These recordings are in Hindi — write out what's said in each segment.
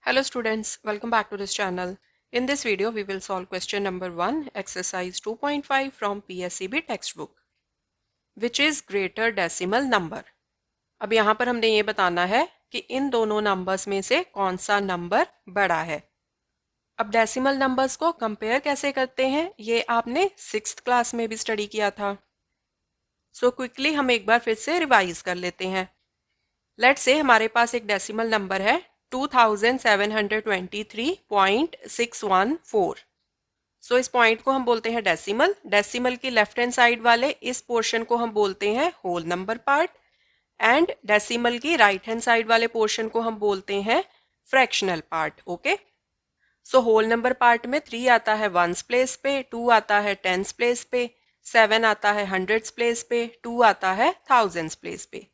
Hello students, welcome back to this channel. In this video, we will solve question number 1, exercise 2.5 from PSEB textbook, which is greater decimal number. अब यहाँ पर हमने ये बताना है कि इन दोनों नंबर्स में से कौन सा नंबर बड़ा है। अब डेसिमल नंबर्स को कंपेयर कैसे करते हैं ये आपने 6th क्लास में भी स्टडी किया था। सो क्विकली हम एक बार फिर से रिवाइज कर लेते हैं। लेट्स से हमारे पास एक डेसिमल नंबर है 2723.614। सो इस पॉइंट को हम बोलते हैं डेसिमल। डेसिमल की लेफ्ट हैंड साइड वाले इस पोर्शन को हम बोलते हैं whole number part and decimal की राइट हैंड साइड वाले पोर्शन को हम बोलते हैं fractional part. Okay, so whole number part में 3 आता है वंस प्लेस पे, 2 आता है टेंस प्लेस पे, 7 आता है हंड्रेड्स प्लेस पे, 2 आता है थाउजेंड्स प्लेस पे।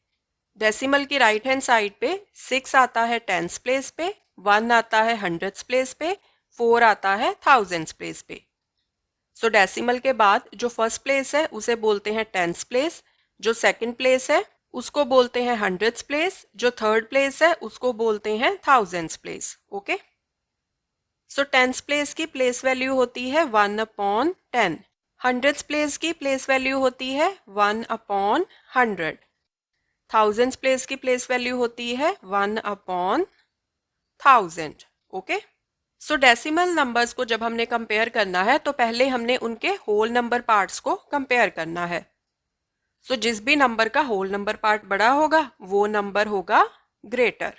डेसिमल की राइट हैंड साइड पे 6 आता है टेंस प्लेस पे, 1 आता है हंड्रेड्स प्लेस पे, 4 आता है थाउजेंड्स प्लेस पे। सो डेसिमल के बाद जो फर्स्ट प्लेस है उसे बोलते हैं टेंस प्लेस, जो सेकंड प्लेस है उसको बोलते हैं हंड्रेड्स प्लेस, जो थर्ड प्लेस है उसको बोलते हैं थाउजेंड्स प्लेस। ओके, सो टेंस प्लेस की प्लेस वैल्यू होती है 1/10। हंड्रेड्स प्लेस की प्लेस वैल्यू होती है 1/100। थाउजेंड्स प्लेस की प्लेस वैल्यू होती है 1/1000। ओके, सो डेसिमल नंबर्स को जब हमने कंपेयर करना है तो पहले हमने उनके होल नंबर पार्ट्स को कंपेयर करना है। सो जिस भी नंबर का होल नंबर पार्ट बड़ा होगा वो नंबर होगा ग्रेटर।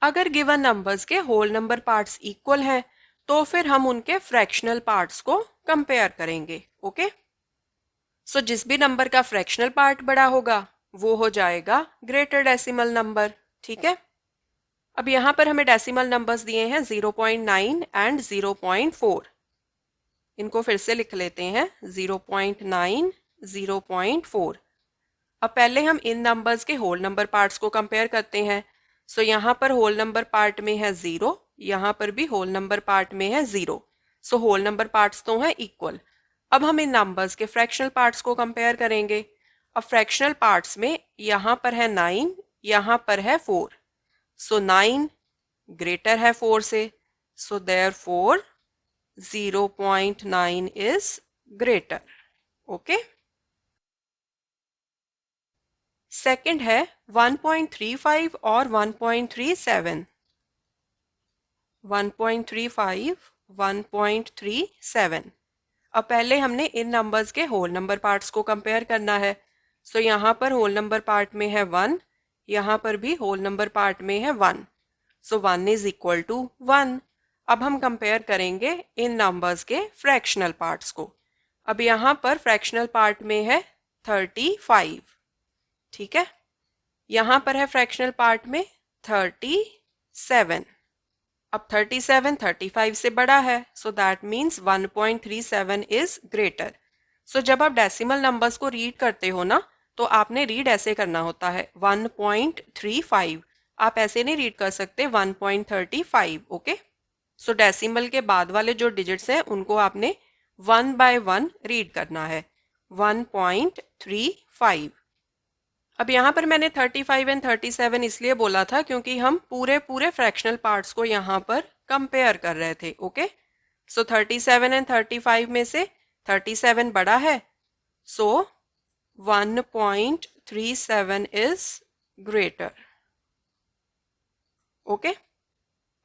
अगर गिवन नंबर्स के होल नंबर पार्ट्स इक्वल हैं तो फिर हम उनके फ्रैक्शनल पार्ट्स को कंपेयर करेंगे। ओके, सो जिस भी नंबर का फ्रैक्शनल पार्ट बड़ा होगा वो हो जाएगा ग्रेटर डेसिमल नंबर। ठीक है, अब यहाँ पर हमें डेसिमल नंबर्स दिए हैं 0.9 एंड 0.4। इनको फिर से लिख लेते हैं 0.9, 0.4। अब पहले हम इन नंबर्स के होल नंबर पार्ट्स को कंपेयर करते हैं। सो यहाँ पर होल नंबर पार्ट में है 0, यहाँ पर भी होल नंबर पार्ट में है 0। सो होल नंबर पार्ट्स तो हैं इक्वल। अब हम इन नंबर्स के फ्रैक्शनल पार्ट्स को कंपेयर करेंगे। अब फ्रैक्शनल पार्ट्स में यहाँ पर है 9, यहाँ पर है 4। सो 9 ग्रेटर है 4 से, so therefore 0.9 is greater. Okay, second है 1.35 और 1.37। 1.35, 1.37। अब पहले हमने इन नंबर्स के होल नंबर पार्ट्स को कंपेयर करना है। सो यहाँ पर होल नंबर पार्ट में है 1, यहाँ पर भी होल नंबर पार्ट में है 1। सो 1 इज इक्वल टू 1। अब हम कंपेयर करेंगे इन नंबर्स के फ्रैक्शनल पार्ट्स को। अब यहाँ पर फ्रैक्शनल पार्ट में है 35। ठीक है, यहाँ पर है फ्रैक्शनल पार्ट में 37। अब 37 35 से बड़ा है, so that means 1.37 is greater. So जब आप डेसिमल नंबर्स को रीड करते हो ना तो आपने रीड ऐसे करना होता है 1.35। आप ऐसे नहीं रीड कर सकते 1.35। ओके, सो डेसिमल के बाद वाले जो डिजिट्स हैं उनको आपने 1 बाय 1 रीड करना है, 1.35। अब यहाँ पर मैंने 35 एंड 37 इसलिए बोला था क्योंकि हम पूरे पूरे फ्रैक्शनल पार्ट्स को यहाँ पर कंपेयर कर रहे थे। ओके, सो 37 एंड 35 में से 37 बड़ा है, सो 1.37 इज ग्रेटर। ओके,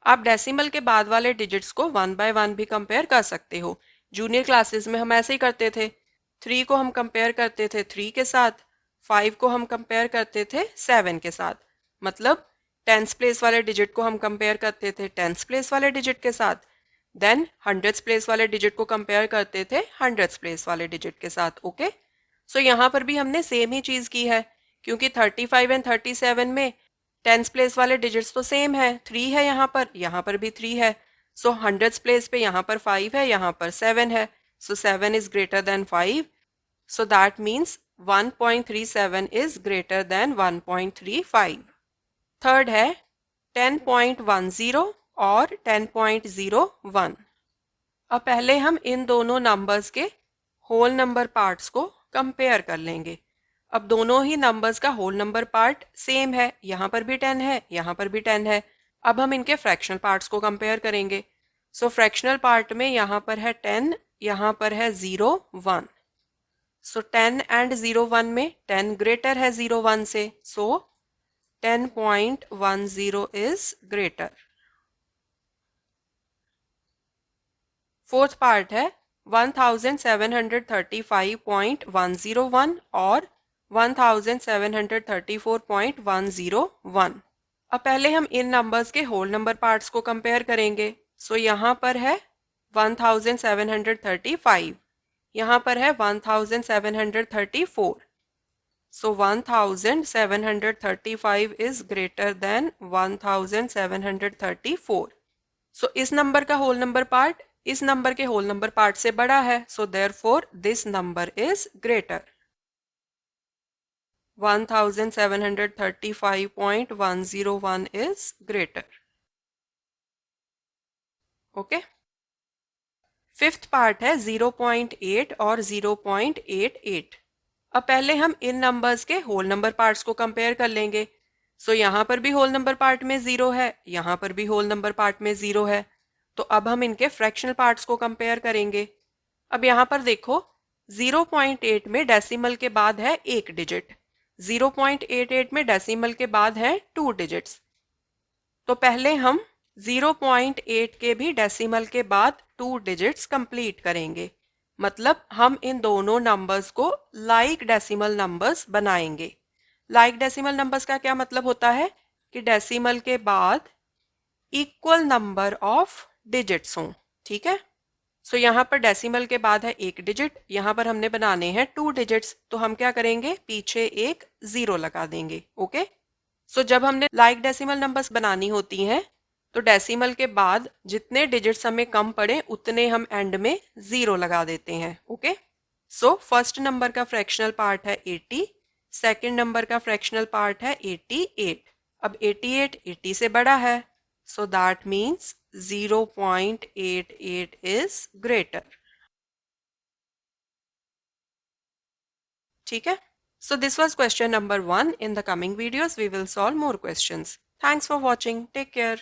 आप डेसिमल के बाद वाले डिजिट्स को 1 बाय 1 भी कंपेयर कर सकते हो। जूनियर क्लासेस में हम ऐसे ही करते थे। 3 को हम कंपेयर करते थे 3 के साथ, 5 को हम कंपेयर करते थे 7 के साथ। मतलब टेंस प्लेस वाले डिजिट को हम कंपेयर करते थे टेंस प्लेस वाले डिजिट के साथ, देन हंड्रेड्स प्लेस वाले डिजिट को कंपेयर करते थे हंड्रेड्स प्लेस वाले डिजिट के साथ। ओके, सो यहाँ पर भी हमने सेम ही चीज़ की है क्योंकि 35 एंड 37 में टेंस प्लेस वाले डिजिट्स तो सेम है, 3 है यहाँ पर भी 3 है। सो हंड्रेड्स प्लेस पे यहाँ पर 5 है, यहाँ पर 7 है, सो 7 is greater than 5। So that means 1.37 is greater than 1.35। Third है 10.10 और 10.01। अब पहले हम इन दोनों नंबर्स के होल नंबर पार्ट्स को कंपेयर कर लेंगे। अब दोनों ही नंबर्स का होल नंबर पार्ट सेम है, यहाँ पर भी 10 है, यहाँ पर भी 10 है। अब हम इनके फ्रैक्शनल पार्ट्स को कंपेयर करेंगे। सो फ्रैक्शनल पार्ट में यहाँ पर है 10, यहाँ पर है 0 1। सो 10 एंड 0 1 में 10 ग्रेटर है 0 1 से, सो 10.10 इज ग्रेटर। फोर्थ पार्ट है 1735.101 और 1734.101। अब पहले हम इन नंबर्स के होल नंबर पार्ट्स को कंपेयर करेंगे। सो यहाँ पर है 1735, यहाँ पर है 1734। सो 1735 इज ग्रेटर देन 1734। सो इस नंबर का होल नंबर पार्ट इस नंबर के होल नंबर पार्ट से बड़ा है, so therefore this number is greater. 1735.101 is greater. Okay. Fifth part है 0.8 और 0.88। अब पहले हम इन नंबर्स के होल नंबर पार्ट्स को कंपेयर कर लेंगे। सो यहाँ पर भी होल नंबर पार्ट में 0 है, यहाँ पर भी होल नंबर पार्ट में 0 है। तो अब हम इनके फ्रैक्शनल पार्ट्स को कंपेयर करेंगे। अब यहाँ पर देखो 0.8 में डेसिमल के बाद है एक डिजिट, 0.88 में डेसिमल के बाद है 2 डिजिट्स। तो पहले हम 0.8 के भी डेसिमल के बाद 2 डिजिट्स कंप्लीट करेंगे। मतलब हम इन दोनों नंबर्स को लाइक डेसिमल नंबर्स बनाएंगे। लाइक डेसिमल नंबर्स का क्या मतलब होता है कि डेसिमल के बाद इक्वल नंबर ऑफ डिजिट्स हों। ठीक है। सो यहाँ पर डेसिमल के बाद है एक डिजिट, यहाँ पर हमने बनाने हैं 2 डिजिट्स, तो हम क्या करेंगे, पीछे एक 0 लगा देंगे। ओके। सो जब हमने लाइक डेसिमल नंबर्स बनानी होती हैं तो डेसिमल के बाद जितने डिजिट्स हमें कम पड़े उतने हम एंड में 0 लगा देते हैं। ओके। सो फर्स्ट नंबर का फ्रैक्शनल पार्ट है 80, सेकेंड नंबर का फ्रैक्शनल पार्ट है 88। अब 88 80 से बड़ा है, so that means 0.88 is greater. ठीक है। So this was question number 1. In the coming videos we will solve more questions. Thanks for watching. Take care.